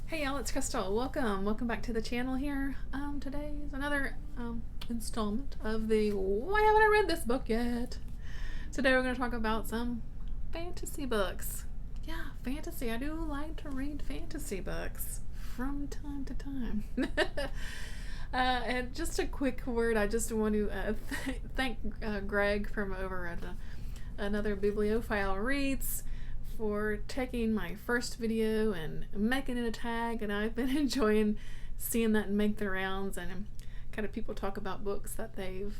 Hey y'all, it's Crystal. Welcome back to the channel here. Today is another installment of the Why Haven't I Read This Book Yet? Today we're going to talk about some fantasy books. Yeah, fantasy. I do like to read fantasy books from time to time. And just a quick word, I just want to thank Greg from over at another Bibliophile Reads for taking my first video and making it a tag, and I've been enjoying seeing that make the rounds, and kind of people talk about books that they've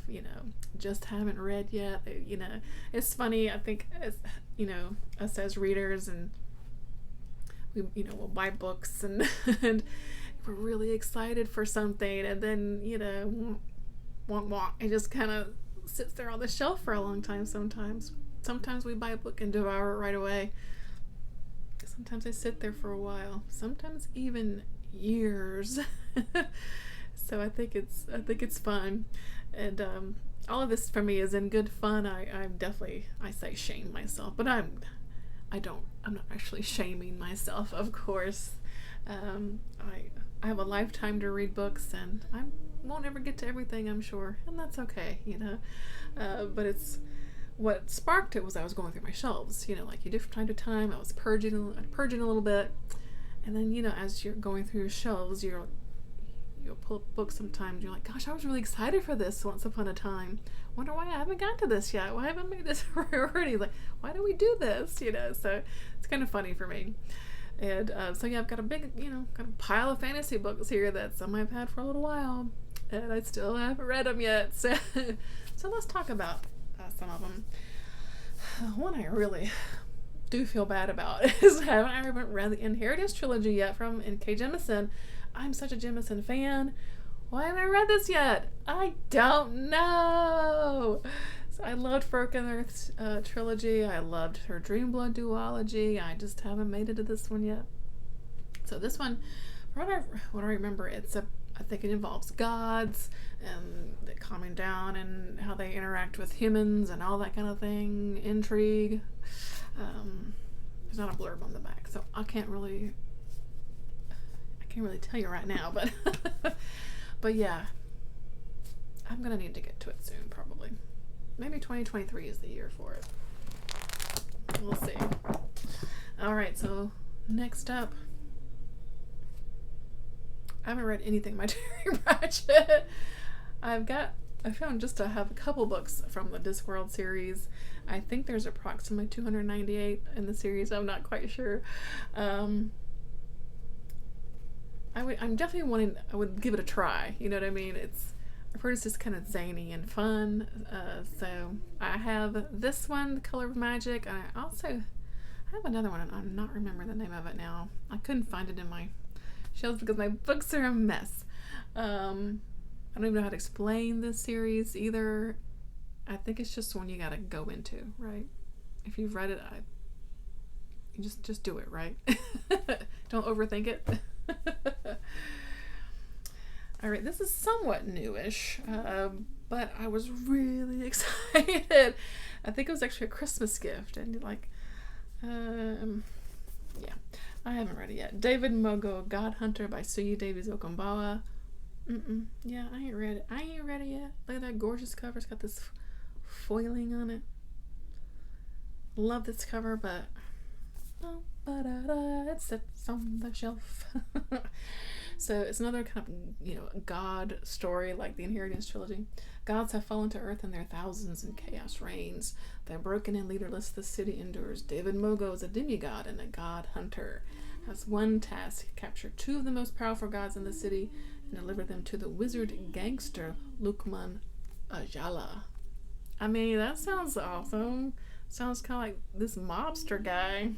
just haven't read yet. It's funny. I think us as readers, and we'll buy books and and we're really excited for something, and then it just kind of sits there on the shelf for a long time. Sometimes we buy a book and devour it right away. Sometimes they sit there for a while. Sometimes even years. So I think it's fun, and all of this for me is in good fun. I'm definitely, I say shame myself, but I'm not actually shaming myself. Of course, I have a lifetime to read books, and I won't ever get to everything, I'm sure, and that's okay. But it's. What sparked it was I was going through my shelves, like you do from time to time. I was purging a little bit, and then as you're going through your shelves, you'll pull up books sometimes. You're like, gosh, I was really excited for this once upon a time. Wonder why I haven't gotten to this yet. Why haven't I made this a priority? Like, why do we do this? So it's kind of funny for me. And so yeah, I've got a big, kind of pile of fantasy books here that some I've had for a little while, and I still haven't read them yet. So let's talk about some of them. One I really do feel bad about is I haven't read the Inheritance Trilogy yet from N.K. Jemisin. I'm such a Jemisin fan. Why haven't I read this yet? I don't know. So I loved Broken Earth's trilogy. I loved her Dreamblood duology. I just haven't made it to this one yet. So this one, from what I remember, I think it involves gods and the calming down and how they interact with humans and all that kind of thing. Intrigue. There's not a blurb on the back, so I can't really tell you right now. But yeah, I'm gonna need to get to it soon, probably. Maybe 2023 is the year for it. We'll see. All right, so next up. I haven't read anything by Terry Pratchett. I found just to have a couple books from the Discworld series. I think there's approximately 298 in the series. I'm not quite sure. I'm definitely I would give it a try. You know what I mean? I've heard it's just kind of zany and fun. So I have this one, The Color of Magic. I have another one, and I'm not remembering the name of it now. I couldn't find it in my shelves because my books are a mess. I don't even know how to explain this series either. I think it's just one you gotta go into, right? If you've read it, you just do it, right? Don't overthink it. All right, this is somewhat newish, but I was really excited. I think it was actually a Christmas gift, and yeah. I haven't read it yet. David Mogo, God Hunter by Suyi Davies Okumbawa. Yeah, I ain't read it yet. Look at that gorgeous cover. It's got this foiling on it. Love this cover, but it sits on the shelf. So it's another kind of God story like the Inheritance Trilogy. Gods have fallen to earth in their thousands, and chaos reigns. They're broken and leaderless. The city endures. David Mogo is a demigod and a god hunter. Has one task: capture two of the most powerful gods in the city and deliver them to the wizard gangster Lukman Ajala. I mean, that sounds awesome. Sounds kind of like this mobster guy.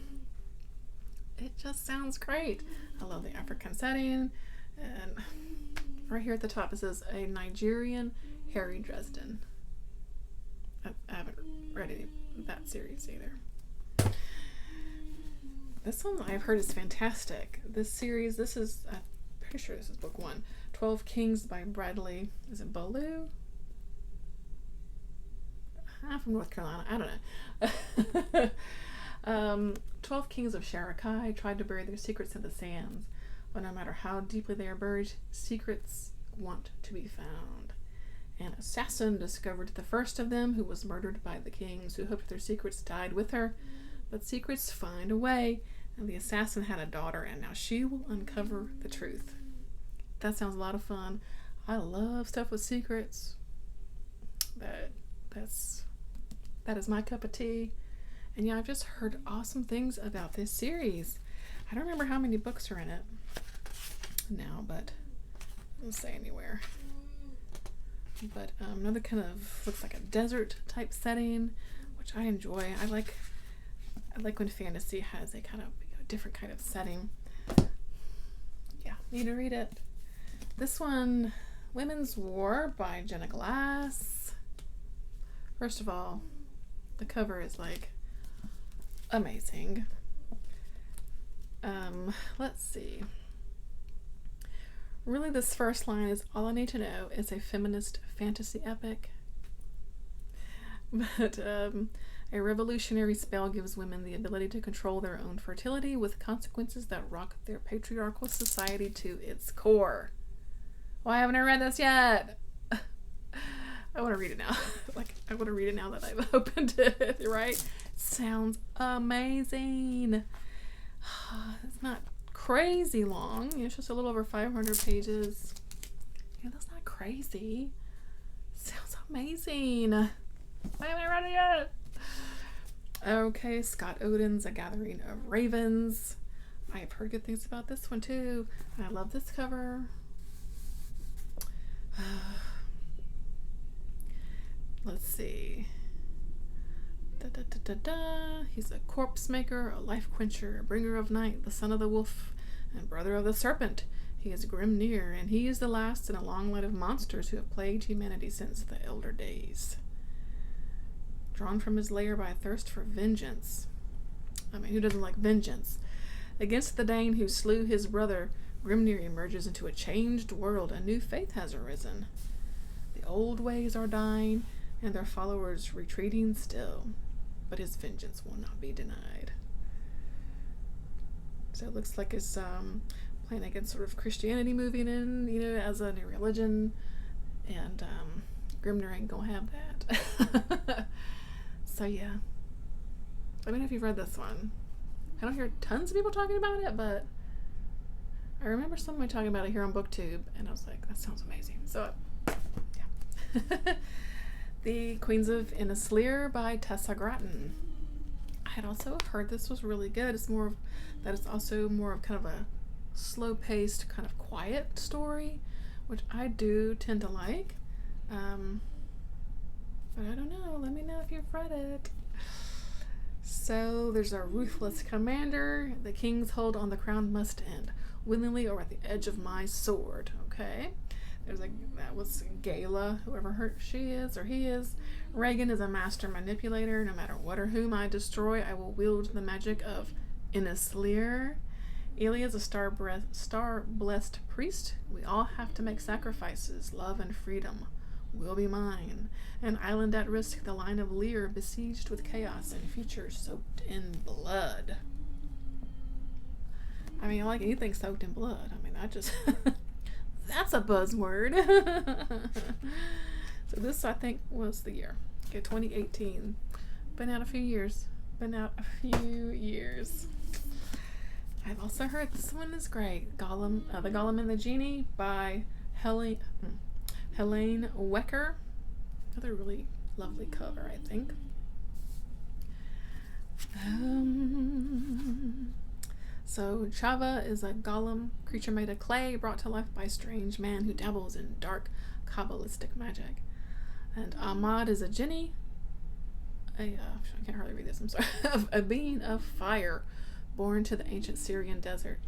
It just sounds great. I love the African setting. And right here at the top it says a Nigerian Harry Dresden. I haven't read any of that series either. This one I've heard is fantastic. This series, I'm pretty sure this is book 1. 12 Kings by Bradley. Is it Bolu? I'm from North Carolina. I don't know. 12 kings of Sharakai tried to bury their secrets in the sands. but no matter how deeply they are buried, secrets want to be found. An assassin discovered the first of them, who was murdered by the kings who hoped their secrets died with her. But secrets find a way, and the assassin had a daughter, and now she will uncover the truth. That sounds a lot of fun. I love stuff with secrets. That is my cup of tea. And yeah, I've just heard awesome things about this series. I don't remember how many books are in it now, but it doesn't say anywhere. But another kind of looks like a desert type setting, which I enjoy. I like when fantasy has a kind of different kind of setting. Yeah, need to read it. This one, Women's War by Jenna Glass. First of all, the cover is like amazing. Let's see. Really, this first line is all I need to know. It's a feminist fantasy epic. But a revolutionary spell gives women the ability to control their own fertility with consequences that rock their patriarchal society to its core. Why haven't I read this yet? I want to read it now. I want to read it now that I've opened it, right? Sounds amazing. It's not crazy long. It's just a little over 500 pages. Yeah, that's not crazy. Sounds amazing. Why haven't I read it yet? Okay, Scott Odin's A Gathering of Ravens. I have heard good things about this one too. I love this cover. Let's see. He's a corpse maker, a life quencher, a bringer of night, the son of the wolf, and brother of the serpent. He is Grimnir, and he is the last in a long line of monsters who have plagued humanity since the elder days. Drawn from his lair by a thirst for vengeance. I mean, who doesn't like vengeance? Against the Dane who slew his brother, Grimnir emerges into a changed world. A new faith has arisen. The old ways are dying, and their followers retreating still. But his vengeance will not be denied. So it looks like it's playing against sort of Christianity moving in, as a new religion. And Grimnir ain't gonna have that. So yeah. Let me know if you've read this one. I don't hear tons of people talking about it, but I remember somebody talking about it here on BookTube, and I was like, that sounds amazing. So, yeah. The Queens of Innisleer by Tessa Gratton. I had also heard this was really good. It's also more of kind of a slow-paced, kind of quiet story, which I do tend to like. But I don't know. Let me know if you've read it. So there's a ruthless commander. The king's hold on the crown must end, willingly or at the edge of my sword. Okay. That was Gala, whoever she is or he is. Reagan is a master manipulator. No matter what or whom I destroy, I will wield the magic of Innisleer. Elia is a star-blessed priest. We all have to make sacrifices. Love and freedom will be mine. An island at risk, the line of Lear besieged with chaos and future soaked in blood. I mean, I like anything soaked in blood. I mean, I just... That's a buzzword. So this, I think, was the year. Okay, 2018. Been out a few years. I've also heard this one is great. Gollum, The Gollum and the Genie by Helene Wecker. Another really lovely cover, I think. So Chava is a golem, creature made of clay, brought to life by a strange man who dabbles in dark Kabbalistic magic. And Ahmad is a Genie, I can't hardly read this, I'm sorry, a being of fire, born to the ancient Syrian desert,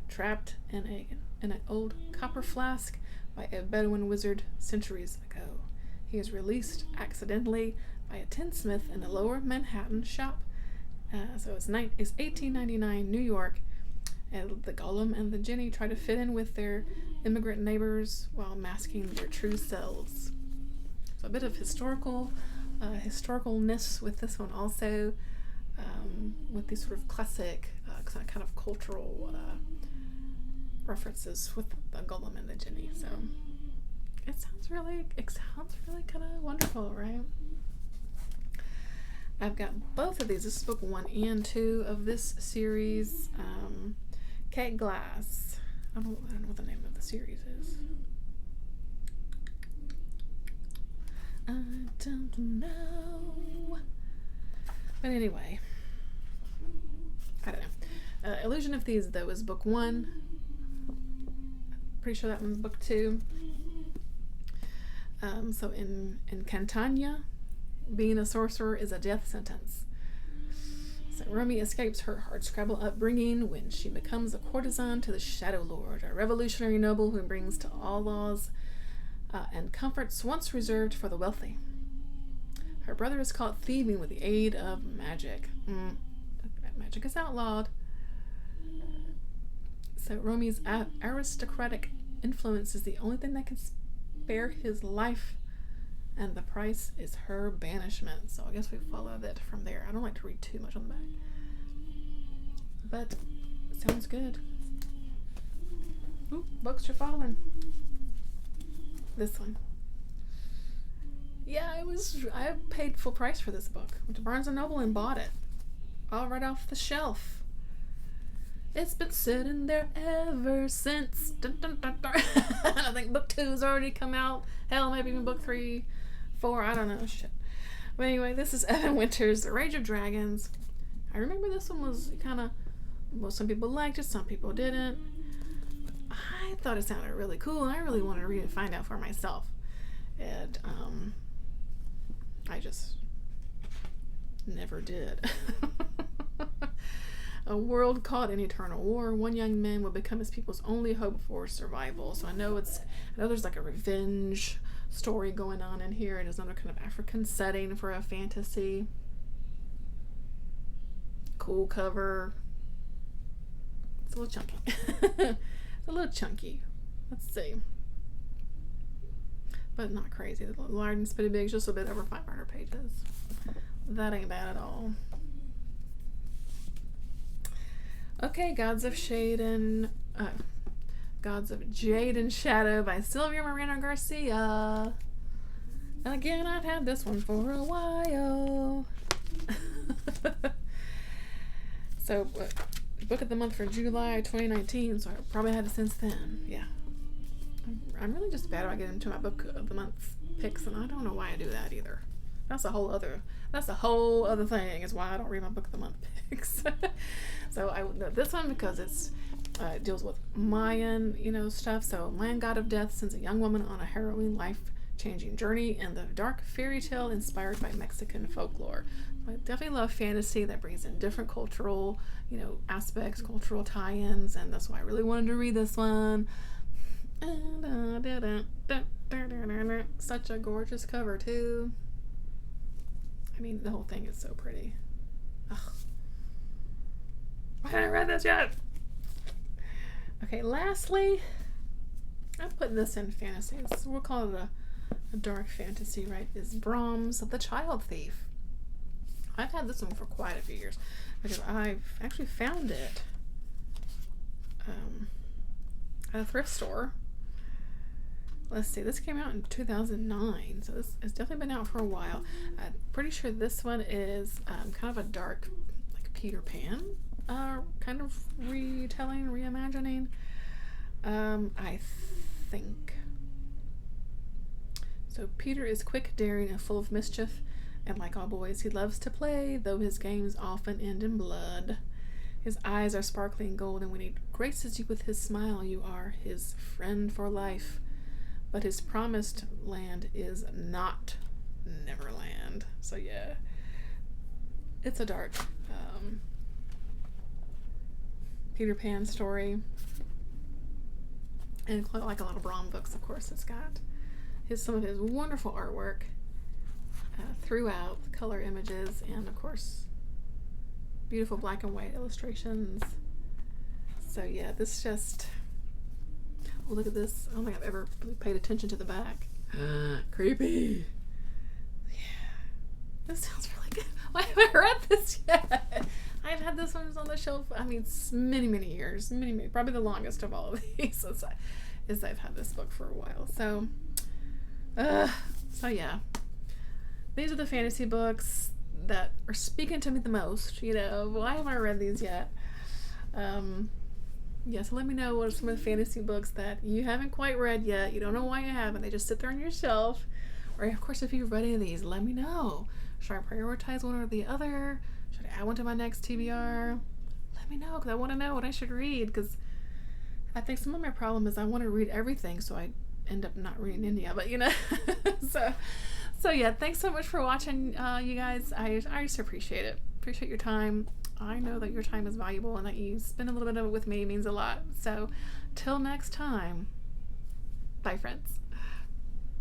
trapped in an old copper flask by a Bedouin wizard centuries ago. He is released accidentally by a tinsmith in the lower Manhattan shop. So it's 1899 New York, and the Gollum and the Genie try to fit in with their immigrant neighbors while masking their true selves. So a bit of historicalness with this one also, with these sort of classic kind of cultural references with the Gollum and the Genie. So it sounds really kind of wonderful, right? I've got both of these. This is book 1 and 2 of this series. Kate Glass. I don't know what the name of the series is. I don't know. But anyway, I don't know. Illusion of Thieves, though, is book 1. Pretty sure that one's book 2. So in Cantania, being a sorcerer is a death sentence. So Romy escapes her hardscrabble upbringing when she becomes a courtesan to the Shadow Lord, a revolutionary noble who brings to all laws and comforts once reserved for the wealthy. Her brother is caught thieving with the aid of magic. Magic is outlawed. So Romy's aristocratic influence is the only thing that can spare his life, and the price is her banishment. So I guess we follow that from there. I don't like to read too much on the back, but it sounds good. Ooh, books are falling. This one. Yeah, I paid full price for this book. Went to Barnes & Noble and bought it. All right off the shelf. It's been sitting there ever since. Dun, dun, dun, dun. I think book 2 has already come out. Hell, maybe even book 3, 4, I don't know. Shit. But anyway, this is Evan Winter's The Rage of Dragons. I remember this one was kind of, well, some people liked it, some people didn't. I thought it sounded really cool, and I really wanted to read and find out for myself. And I just never did. A world caught in eternal war, one young man will become his people's only hope for survival. So I know there's like a revenge story going on in here. It is another kind of African setting for a fantasy. Cool cover. It's a little chunky. It's a little chunky. Let's see. But not crazy. The writing's pretty big, just a bit over 500 pages. That ain't bad at all. Okay, Gods of Jade and Shadow by Sylvia Moreno Garcia. And again, I've had this one for a while. So, book of the month for July 2019, so I probably had it since then. Yeah. I'm really just bad about getting to my book of the month picks, and I don't know why I do that either. That's a whole other thing, is why I don't read my book of the month picks. So I know this one because it deals with Mayan, stuff. So Mayan god of death sends a young woman on a harrowing, life-changing journey in the dark fairy tale inspired by Mexican folklore. I definitely love fantasy that brings in different cultural, aspects, cultural tie-ins, and that's why I really wanted to read this one. Such a gorgeous cover too. I mean, the whole thing is so pretty. Ugh. Why haven't I read this yet? Okay, lastly, I'm putting this in fantasy. We'll call it a dark fantasy, right? Is Brahms, The Child Thief. I've had this one for quite a few years because I've actually found it at a thrift store. Let's see, this came out in 2009, so this has definitely been out for a while. I'm pretty sure this one is kind of a dark, like Peter Pan kind of retelling, reimagining. I think. So Peter is quick, daring, and full of mischief, and like all boys, he loves to play, though his games often end in blood. His eyes are sparkling gold, and when he graces you with his smile, you are his friend for life. But his promised land is not Neverland. So yeah, it's a dark Peter Pan story. And like a lot of Brahms books, of course, it's got some of his wonderful artwork throughout, color images, and of course, beautiful black and white illustrations. So yeah, this just... Oh, look at this. I don't think I've ever really paid attention to the back. Creepy. Yeah. This sounds really good. Why haven't I read this yet? I've had this one on the shelf, I mean, many, many years. Many, probably the longest of all of these is I've had this book for a while. So yeah. These are the fantasy books that are speaking to me the most. Why haven't I read these yet? Yeah, so let me know what are some of the fantasy books that you haven't quite read yet. You don't know why you haven't. They just sit there on your shelf. Or, of course, if you've read any of these, let me know. Should I prioritize one or the other? Should I add one to my next TBR? Let me know, because I want to know what I should read. Because I think some of my problem is I want to read everything, so I end up not reading any of it, So yeah, thanks so much for watching, you guys. I just appreciate it. Appreciate your time. I know that your time is valuable and that you spend a little bit of it with me means a lot. So till next time, bye friends.